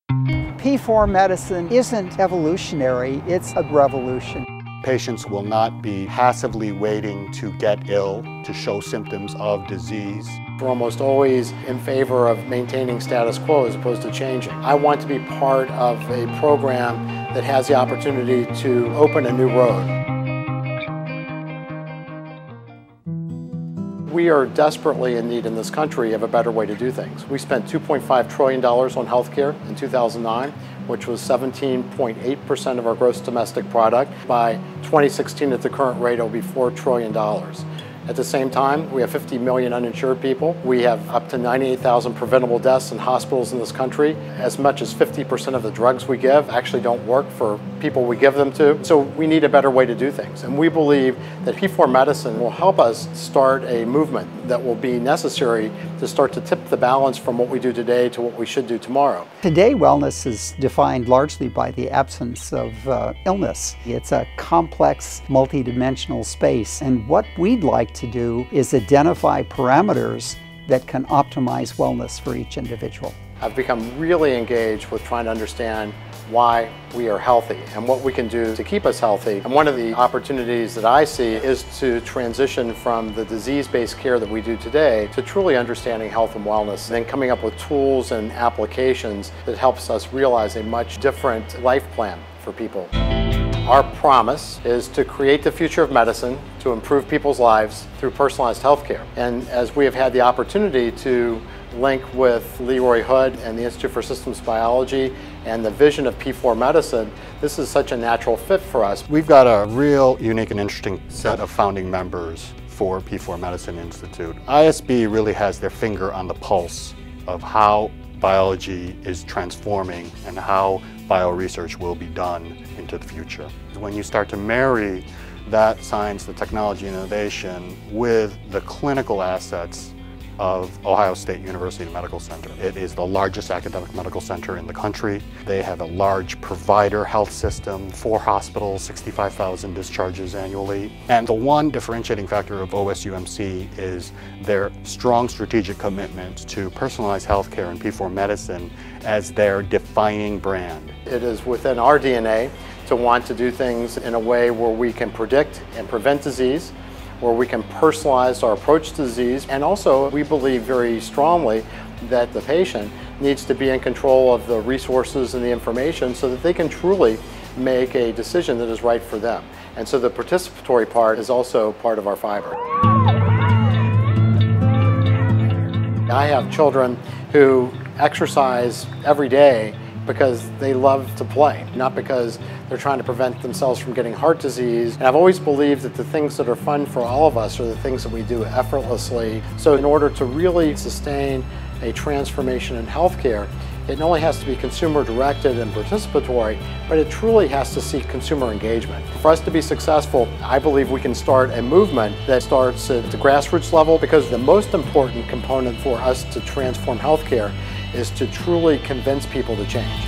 P4 medicine isn't evolutionary, it's a revolution. Patients will not be passively waiting to get ill, to show symptoms of disease. We're almost always in favor of maintaining status quo as opposed to changing. I want to be part of a program that has the opportunity to open a new road. We are desperately in need in this country of a better way to do things. We spent $2.5 trillion on healthcare in 2009, which was 17.8% of our gross domestic product. By 2016, at the current rate, it will be $4 trillion. At the same time, we have 50 million uninsured people. We have up to 98,000 preventable deaths in hospitals in this country. As much as 50% of the drugs we give actually don't work for people we give them to. So we need a better way to do things. And we believe that P4 medicine will help us start a movement that will be necessary to start to tip the balance from what we do today to what we should do tomorrow. Today, wellness is defined largely by the absence of illness. It's a complex, multidimensional space. And what we'd like to do is identify parameters that can optimize wellness for each individual. I've become really engaged with trying to understand why we are healthy and what we can do to keep us healthy. And one of the opportunities that I see is to transition from the disease-based care that we do today to truly understanding health and wellness, and then coming up with tools and applications that helps us realize a much different life plan for people. Our promise is to create the future of medicine, to improve people's lives through personalized healthcare. And as we have had the opportunity to link with Leroy Hood and the Institute for Systems Biology and the vision of P4 medicine, this is such a natural fit for us. We've got a real unique and interesting set of founding members for P4 Medicine Institute. ISB really has their finger on the pulse of how biology is transforming and how bioresearch will be done into the future. When you start to marry that science, the technology, innovation with the clinical assets of Ohio State University Medical Center. It is the largest academic medical center in the country. They have a large provider health system, 4 hospitals, 65,000 discharges annually. And the one differentiating factor of OSUMC is their strong strategic commitment to personalized healthcare and P4 medicine as their defining brand. It is within our DNA to want to do things in a way where we can predict and prevent disease, where we can personalize our approach to disease, and also we believe very strongly that the patient needs to be in control of the resources and the information so that they can truly make a decision that is right for them. And so the participatory part is also part of our fiber. I have children who exercise every day because they love to play, not because they're trying to prevent themselves from getting heart disease. And I've always believed that the things that are fun for all of us are the things that we do effortlessly. So in order to really sustain a transformation in healthcare, it not only has to be consumer directed and participatory, but it truly has to seek consumer engagement. For us to be successful, I believe we can start a movement that starts at the grassroots level, because the most important component for us to transform healthcare is to truly convince people to change.